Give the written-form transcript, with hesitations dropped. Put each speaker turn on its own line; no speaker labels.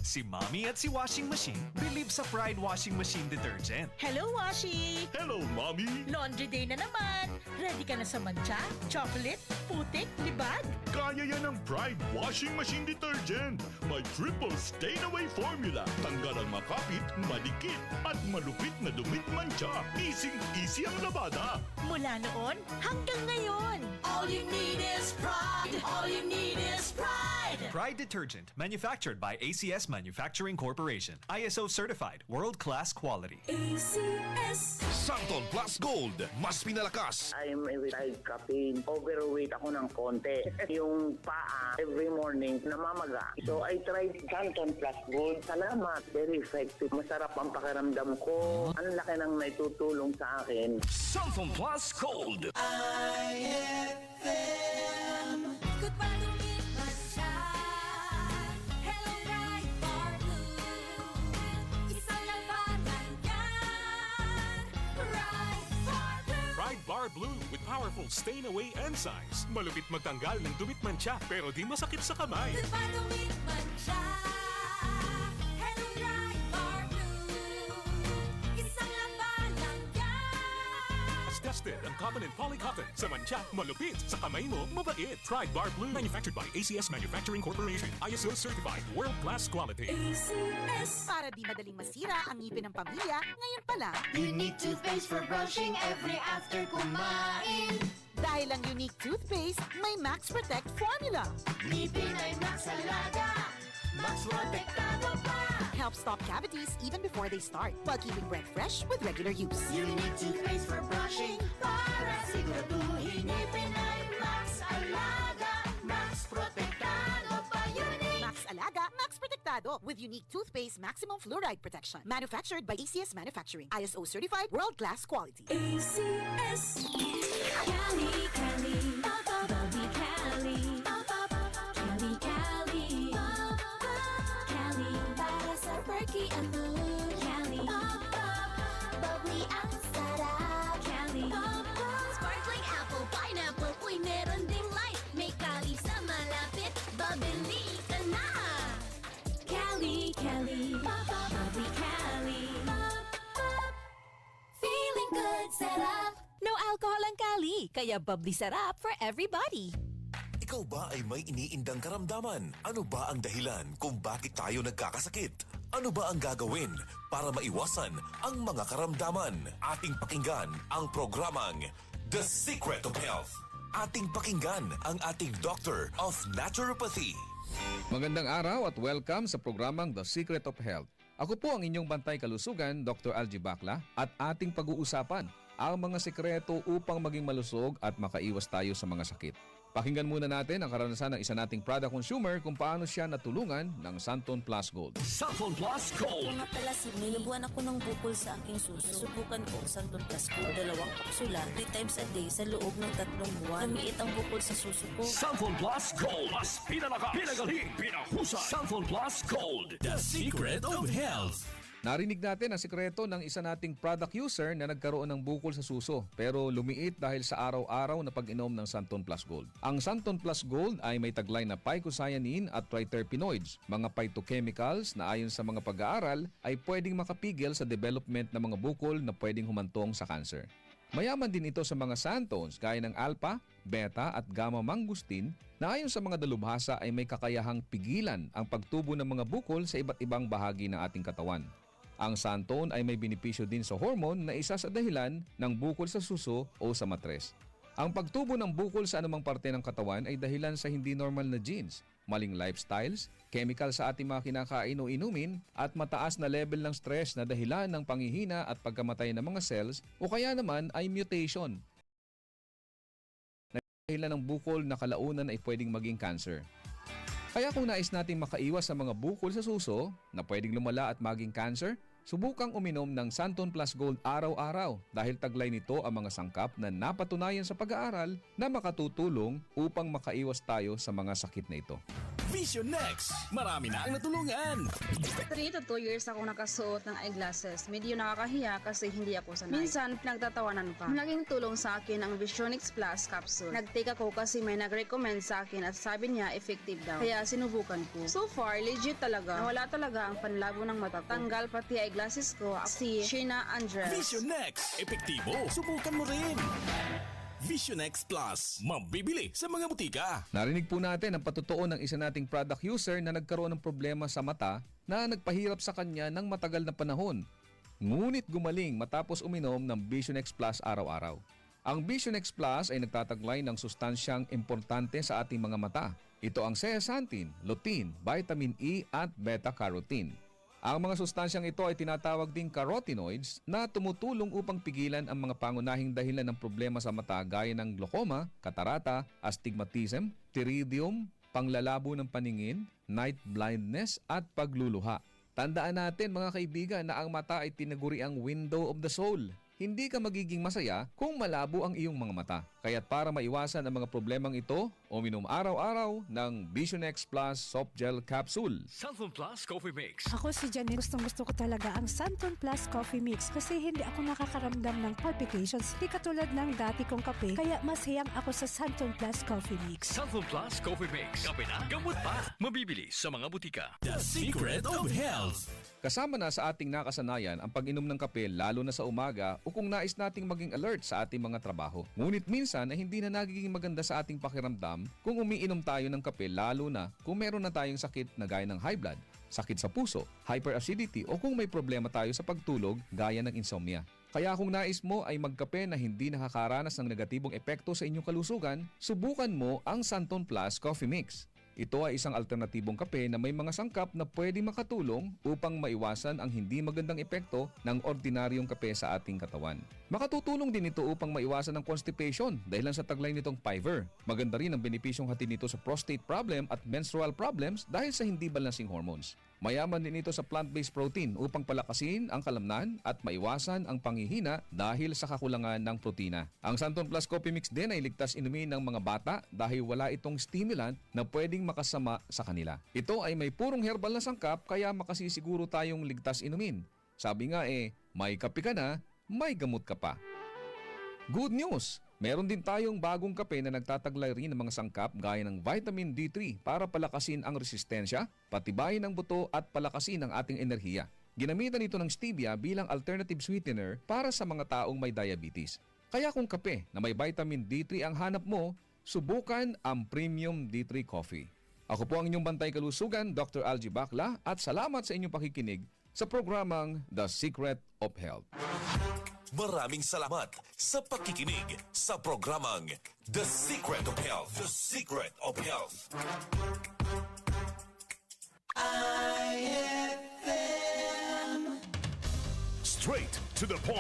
Si Mommy at si Washing Machine believe sa Pride Washing Machine Detergent.
Hello, Washi!
Hello, Mommy!
Laundry day na naman. Ready ka na sa mancha, chocolate, putik, libag?
Kaya yan ang Pride Washing Machine Detergent. May triple stain-away formula. Tanggal ang makapit, madikit, at malupit na dumit mancha. Easy ang labada.
Mula noon hanggang ngayon. All you need is pride. All you need is pride.
Pride Detergent, manufactured by ACS Manufacturing Corporation. ISO certified, world-class quality.
ACS.
Santon Plus Gold, mas pinalakas.
I'm a retired captain. Overweight ako ng konti. Yung paa, every morning, namamaga. So I tried Santon Plus Gold. Salamat. Very effective. Masarap ang pakiramdam ko. Ang laki ng naitutulong sa akin.
Santon Plus Gold.
Good morning, Mancha. Hello, Bright Bar Blue. Isang labanan yan. Bright Bar Blue.
Pride Bar Blue with powerful stain-away enzymes. Malupit magtanggal ng dumit mancha pero di masakit sa kamay.
Good morning, Mancha. Hello, Bright Bar Blue. Isang labanan yan.
As tested ang cotton and polycotton. Sa mancha, malupit. Sa kamay mo, mabait. Pride Bar Blue. Manufactured by ACS Manufacturing Corporation. ISO certified. World-class quality.
ACS. Para di madaling masira ang ngipin ng pamilya, ngayon pa lang.
Unique toothpaste for brushing every after kumain.
Dahil ang unique toothpaste, may Max Protect formula.
Ngipin ay Max Alaga. Max Protektado pa.
Helps stop cavities even before they start, while keeping breath fresh with regular use.
Unique toothpaste for brushing para siguraduhin ngipin ay Max Alaga. Max Protektado pa. Unique.
Max Alaga, Max Protectado with unique toothpaste maximum fluoride protection. Manufactured by ACS Manufacturing. ISO certified, world-class quality. ACS.
Cali, Cali, Bobby Cali, Cali, Cali, Cali, para sa perky ang mood. Cali, bubbly ang sarap. Cali, sparkling apple, pineapple, uy meron ding light. May Cali sa malapit, babili ka na. Cali, Cali, bubbly Cali, feeling good, sarap.
No alcohol ang Cali, kaya bubbly sarap for everybody.
Ikaw ba ay may iniindang karamdaman? Ano ba ang dahilan kung bakit tayo nagkakasakit? Ano ba ang gagawin para maiwasan ang mga karamdaman? Ating pakinggan ang programang The Secret of Health. Ating pakinggan ang ating Doctor of Naturopathy.
Magandang araw at welcome sa programang The Secret of Health. Ako po ang inyong bantay kalusugan, Dr. Algie Bacla, at ating pag-uusapan ang mga sekreto upang maging malusog at makaiwas tayo sa mga sakit. Pakinggan muna natin ang karanasan ng isa nating product consumer kung paano siya natulungan ng Santon Plus Gold.
Santon Plus Gold.
Nga pala, nilubuan ako ng bukol sa aking suso. Subukan ko ang Santon Plus Gold, 2 kapsula, 3 times a day sa loob ng 3 buwan. Lumiit ang bukol sa suso ko.
Santon Plus Gold. Mas pinalakas, pinagaling, pinahusay. Santon Plus Gold. The Secret of Health.
Narinig natin ang sikreto ng isa nating product user na nagkaroon ng bukol sa suso pero lumiit dahil sa araw-araw na pag-inom ng Santon Plus Gold. Ang Santon Plus Gold ay may taglay na phycocyanin at triterpenoids, mga phytochemicals na ayon sa mga pag-aaral ay pwedeng makapigil sa development ng mga bukol na pwedeng humantong sa cancer. Mayaman din ito sa mga santones gaya ng alpha, beta at gamma mangustin na ayon sa mga dalubhasa ay may kakayahang pigilan ang pagtubo ng mga bukol sa iba't ibang bahagi ng ating katawan. Ang santone ay may benepisyo din sa hormone na isa sa dahilan ng bukol sa suso o sa matres. Ang pagtubo ng bukol sa anumang parte ng katawan ay dahilan sa hindi normal na genes, maling lifestyles, chemical sa ating mga kinakain o inumin, at mataas na level ng stress na dahilan ng panghihina at pagkamatay ng mga cells o kaya naman ay mutation. Dahilan ng bukol na kalaunan ay pwedeng maging cancer. Kaya kung nais natin makaiwas sa mga bukol sa suso na pwedeng lumala at maging cancer, subukang uminom ng Santon Plus Gold araw-araw dahil taglay nito ang mga sangkap na napatunayan sa pag-aaral na makatutulong upang makaiwas tayo sa mga sakit na ito.
Vision Next. Marami na ang natulungan.
3 to 2 years akong nakasuot ng eyeglasses. Medyo nakakahiya kasi hindi ako sanay. Minsan, pinagtatawanan pa. Naging tulong sa akin ang Visionix Plus capsule. Nag-take ako kasi may nag-recommend sa akin at sabi niya effective daw. Kaya sinubukan ko. So far, legit talaga. Nawala talaga ang panlabo ng mata ko. Tanggal pati eyeglasses ko. Si Sheena Andres.
Vision Next. Epektibo. Subukan mo rin. Vision X Plus. Mabibili sa mga butika.
Narinig po natin ang patutuo ng isa nating product user na nagkaroon ng problema sa mata na nagpahirap sa kanya ng matagal na panahon. Ngunit gumaling matapos uminom ng Vision X Plus araw-araw. Ang Vision X Plus ay nagtataglay ng sustansyang importante sa ating mga mata. Ito ang zeaxanthin, lutein, vitamin E at beta-carotene. Ang mga sustansyang ito ay tinatawag ding carotenoids na tumutulong upang pigilan ang mga pangunahing dahilan ng problema sa mata gaya ng glaucoma, katarata, astigmatism, pterygium, panglalabo ng paningin, night blindness at pagluluha. Tandaan natin mga kaibigan na ang mata ay tinaguri ang window of the soul. Hindi ka magiging masaya kung malabo ang iyong mga mata. Kaya't para maiwasan ang mga problemang ito, uminom araw-araw ng Vision X Plus Soft Gel Capsule.
Santon Plus Coffee Mix.
Ako si Janet, gustong-gusto ko talaga ang Santon Plus Coffee Mix kasi hindi ako nakakaramdam ng palpitations. Di katulad ng dati kong kape, kaya masayang ako sa Santon Plus Coffee Mix.
Santon Plus Coffee Mix. Kape na, gamot pa. Mabibili sa mga butika.
The Secret of Health.
Kasama na sa ating nakasanayan ang pag-inom ng kape lalo na sa umaga o kung nais nating maging alert sa ating mga trabaho. Ngunit minsan ay hindi na nagiging maganda sa ating pakiramdam kung umiinom tayo ng kape lalo na kung meron na tayong sakit na gaya ng high blood, sakit sa puso, hyperacidity o kung may problema tayo sa pagtulog gaya ng insomnia. Kaya kung nais mo ay magkape na hindi nakakaranas ng negatibong epekto sa inyong kalusugan, subukan mo ang Santon Plus Coffee Mix. Ito ay isang alternatibong kape na may mga sangkap na pwedeng makatulong upang maiwasan ang hindi magandang epekto ng ordinaryong kape sa ating katawan. Makatutulong din ito upang maiwasan ang constipation dahil sa taglay nitong fiber. Maganda rin ang benepisyong hatid nito sa prostate problem at menstrual problems dahil sa hindi balancing hormones. Mayaman din ito sa plant-based protein upang palakasin ang kalamnan at maiwasan ang panghihina dahil sa kakulangan ng protina. Ang Santon Plus Coffee Mix din ay ligtas inumin ng mga bata dahil wala itong stimulant na pwedeng makasama sa kanila. Ito ay may purong herbal na sangkap kaya makasisiguro tayong ligtas inumin. Sabi nga may kape ka na, may gamot ka pa. Good news! Meron din tayong bagong kape na nagtataglay rin ng mga sangkap gaya ng vitamin D3 para palakasin ang resistensya, patibayin ang buto at palakasin ang ating enerhiya. Ginamitan ito ng stevia bilang alternative sweetener para sa mga taong may diabetes. Kaya kung kape na may vitamin D3 ang hanap mo, subukan ang Premium D3 Coffee. Ako po ang inyong bantay kalusugan, Dr. Algie Bacla, at salamat sa inyong pakikinig sa programang The Secret of Health.
Maraming salamat sa pakikinig sa programang The Secret of Health. The Secret of Health.
Straight to the point.